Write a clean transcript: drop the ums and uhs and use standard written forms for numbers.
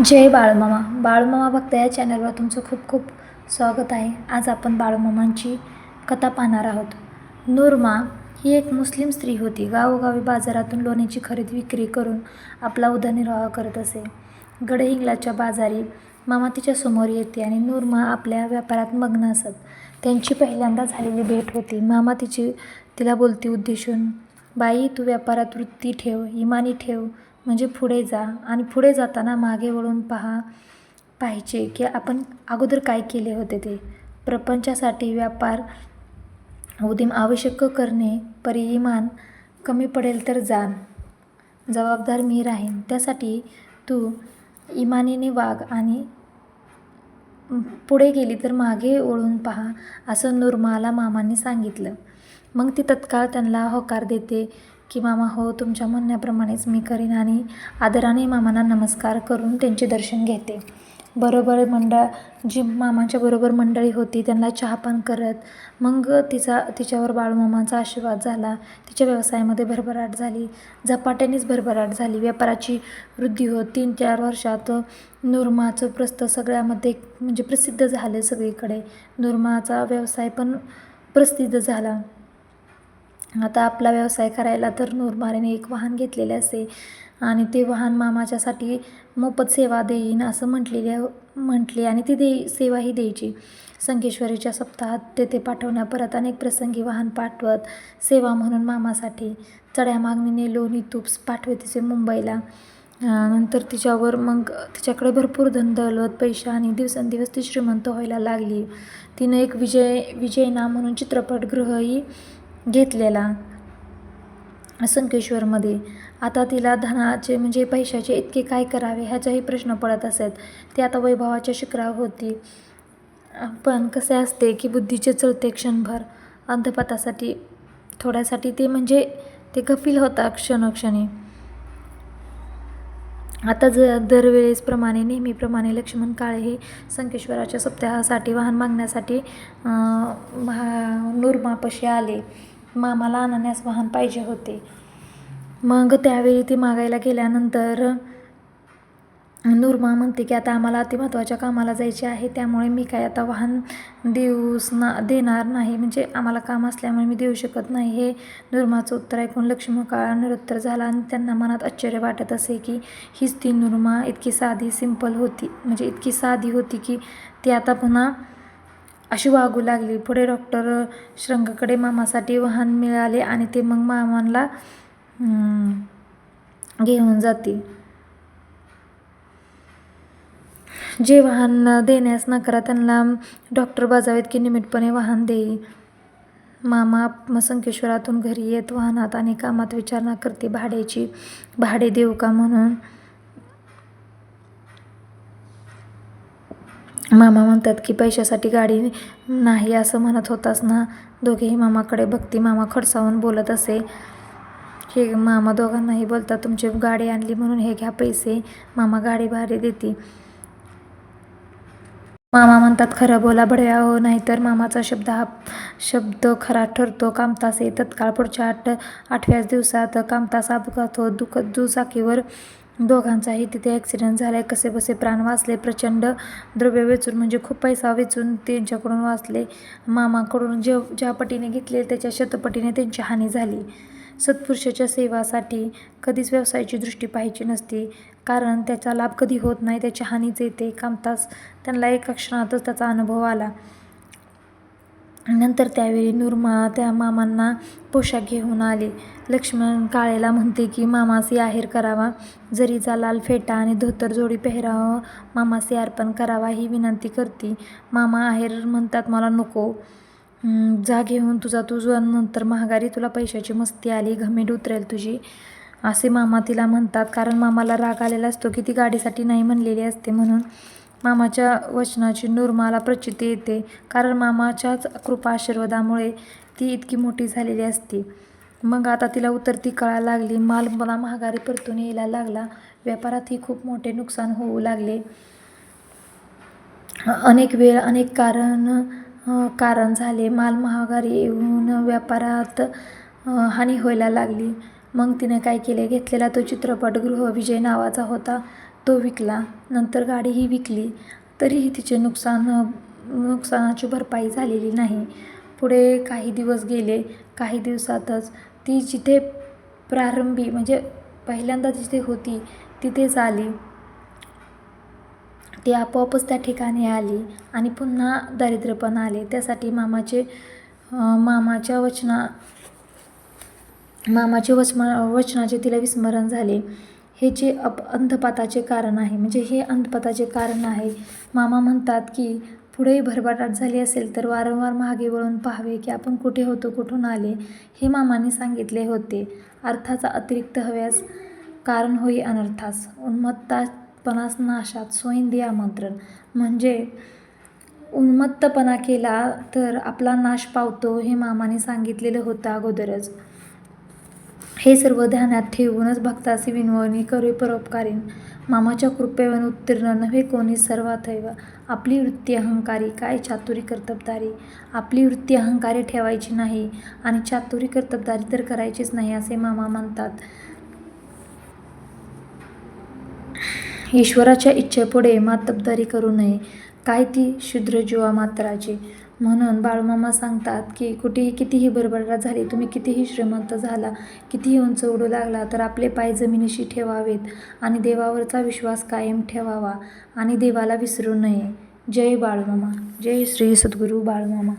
जय बाळूमामा. बाळूमामा भक्त या चॅनलवर तुमचं खूप खूप स्वागत आहे. आज आपण बाळूमामांची कथा पाहणार आहोत. नूरमा ही एक मुस्लिम स्त्री होती. गावोगावी बाजारातून लोण्याची खरेदी विक्री करून आपला उदरनिर्वाह करत असे. गडहिंग्लजच्या बाजारी मामा तिच्या समोर येते आणि नूरमा आपल्या व्यापारात मग्न असत. त्यांची पहिल्यांदा झालेली भेट होती. मामा तिला बोलती उद्देशून, बाई, तू व्यापारात वृत्ती ठेव, इमानी ठेव, म्हणजे पुढे जा. आणि पुढे जाताना मागे वळून पाहायचे की आपण अगोदर काय केले होते ते. प्रपंचासाठी व्यापार उदीम आवश्यक करणे, परी इमान कमी पडेल तर जबाबदार मी राहीन. त्यासाठी तू इमानीने वाग आणि पुढे गेली तर मागे वळून पहा, असं नूरमाला मामांनी सांगितलं. मग ती तत्काळ त्यांना होकार देते की मामा, हो, तुमच्या म्हणण्याप्रमाणेच मी करीन, आणि आदराने मामांना नमस्कार करून त्यांचे दर्शन घेते. जी मामांच्या बरोबर मंडळी होती त्यांना चहापान करत मग तिच्यावर बाळूमामांचा आशीर्वाद झाला. तिच्या व्यवसायामध्ये भरभराट झाली, झपाट्यानेच भरभराट झाली. व्यापाराची वृद्धी होत 3-4 वर्षात नूरमाचं प्रस्थ सगळ्यामध्ये म्हणजे प्रसिद्ध झाले. सगळीकडे नूरमाचा व्यवसाय पण प्रसिद्ध झाला. आता आपला व्यवसाय करायला तर नूरमाने एक वाहन घेतलेले असे आणि ते वाहन मामाच्यासाठी मोफत सेवा देईन असं म्हटली आणि ती सेवाही द्यायची. संकेश्वरीच्या सप्ताहात तेथे पाठवण्यापरत अनेक प्रसंगी वाहन पाठवत सेवा म्हणून मामासाठी चढ्या मागणीने लोणी तूप पाठवतीचे मुंबईला. नंतर तिच्याकडे भरपूर धनदौलत, पैसा आणि दिवसेंदिवस ती श्रीमंत व्हायला लागली. तिनं एक विजयना म्हणून चित्रपटगृहही घेतलेला संकेश्वरमध्ये. आता तिला धनाचे म्हणजे पैशाचे इतके काय करावे ह्याचाही प्रश्न पडत असत. ती आता वैभवाच्या शिखरावर होती. पण कसे असते की बुद्धीचे चलते क्षणभर, अंधपतासाठी थोड्यासाठी ते गफील होता क्षणोक्षणी. आता दरवेळेसप्रमाणे नेहमीप्रमाणे लक्ष्मण काळे हे संकेश्वराच्या सप्ताहासाठी वाहन मागण्यासाठी नूरमापाशी आले. मामाला आणण्यास वाहन पाहिजे होते. मग त्यावेळी ती मागायला गेल्यानंतर नूरमा म्हणते की आता आम्हाला अतिमहत्त्वाच्या कामाला जायचे आहे, त्यामुळे मी काय आता वाहन देणार नाही, म्हणजे आम्हाला काम असल्यामुळे मी देऊ शकत नाही. हे नूरमाचं उत्तर ऐकून लक्ष्मण काळा निरुत्तर झाला आणि त्यांना मनात आश्चर्य वाटत असे की हीच ती नूरमा इतकी सिंपल होती, म्हणजे इतकी साधी होती की ती आता पुन्हा अशी वागू लागली. पुढे डॉक्टर श्रंगकडे मामासाठी वाहन मिळाले आणि ते मग मामांना घेऊन जाते. जे वाहन देण्यास नकारा त्यांना डॉक्टर बजावीत की निमित्तपणे वाहन देई. मामा संकेश्वरातून घरी येत वाहनात आणि कामात विचारणा करते भाडे देऊ का म्हणून. मामा म्हणतात की पैशासाठी गाडी नाही असं म्हणत होतास ना. दोघेही मामाकडे बघती. मामा खडसावून बोलत असे. हे मामा दोघांनाही बोलतात, तुमची गाडी आणली म्हणून हे घ्या पैसे. मामा गाडी भाडे देते. मामा म्हणतात, खरं बोला बडव्या हो, नाहीतर मामाचा शब्द खरा ठरतो. कामतास तत्काळ पुढच्या 8व्याच दिवसात कामतास अपघात होत दुचाकीवर दोघांचाही तिथे ॲक्सिडेंट झालाय. कसेबसे प्राण वाचले. प्रचंड द्रव्य वेचून म्हणजे खूप पैसा वेचून त्यांच्याकडून वाचले. मामाकडून ज्या पटीने घेतले त्याच्या शतपटीने त्यांची हानी झाली. सत्पुरुषाच्या सेवासाठी कधीच व्यवसायाची दृष्टी पाहायची नसती, कारण त्याचा लाभ कधी होत नाही, त्याची हानीच येते. कामतास त्यांना एका क्षणातच त्याचा अनुभव आला. नंतर त्यावेळी नूरमा त्या मामांना पोशाख घेऊन आले. लक्ष्मण काळेला म्हणते की मामासी आहेर करावा, जरीचा लाल फेटा आणि धोतर जोडी पेहरावं, मामासी अर्पण करावा ही विनंती करते. मामा आहेर म्हणतात, मला नको, जा घेऊन तुझा नंतर महागारी, तुला पैशाची मस्ती आली, घमेंड उतरेल तुझी, असे मामा तिला म्हणतात. कारण मामाला राग आलेला असतो की ती गाडीसाठी नाही म्हणलेली असते म्हणून. मामाच्या वचनाची नूरमाला प्रचिती येते, कारण मामाच्याच कृपा आशीर्वादामुळे ती इतकी मोठी झालेली असते. मग आता तिला उतरती कळा लागली. माल पुन्हा महागारी परतून यायला लागला. व्यापारातही खूप मोठे नुकसान होऊ लागले. अनेक वेळ अनेक कारण झाले. माल महागारी येऊन व्यापारात हानी व्हायला लागली. मग तिने काय केले, घेतलेला तो चित्रपटगृह विजय नावाचा होता, तो विकला. नंतर गाडीही विकली, तरीही तिचे नुकसानाची भरपाई झालेली नाही. पुढे काही दिवस गेले. काही दिवसातच ती जिथे प्रारंभी म्हणजे पहिल्यांदा जिथे होती तिथेच आली. ती आपोआपच त्या ठिकाणी आली आणि पुन्हा दारिद्र्य पण आले. त्यासाठी मामाचे वचनाचे तिला विस्मरण झाले. हे जे अंधपाताचे कारण आहे, म्हणजे हे अंधपाताचे कारण आहे. मामा म्हणतात की पुढेही भरभराट झाली असेल तर वारंवार मागे वळून पाहावे की आपण कुठे होतो, कुठून आले. हे मामांनी सांगितले होते. अर्थाचा अतिरिक्त हव्यास कारण होई अनर्थास. उन्मत्तपणास नाशात स्वयंदी आमंत्रण. म्हणजे उन्मत्तपणा केला तर आपला नाश पावतो, हे मामाने सांगितलेलं होतं अगोदरच. हे सर्व ध्यानात ठेवूनच भक्तासी विनवणी करी परोपकारीन. मामाच्या कृपेवन उत्तीर्ण नव्हे कोणी सर्वाथैव. आपली वृत्ती अहंकारी, काय चातुरी कर्तबदारी. आपली वृत्ती अहंकारी ठेवायची नाही आणि चातुरी कर्तबदारी तर करायचीच नाही, असे मामा म्हणतात. ईश्वराच्या इच्छेपुढे मातब्बरी करू नये, काय ती क्षुद्रजीवा मात्राची. म्हणून बाळूमामा सांगतात की कुठेही कितीही भरभराट झाली, तुम्ही कितीही श्रीमंत झाला, कितीही उंच उडू लागला, तर आपले पाय जमिनीशी ठेवावेत आणि देवावरचा विश्वास कायम ठेवावा आणि देवाला विसरू नये. जय बाळूमामा. जय श्री सद्गुरू बाळूमामा.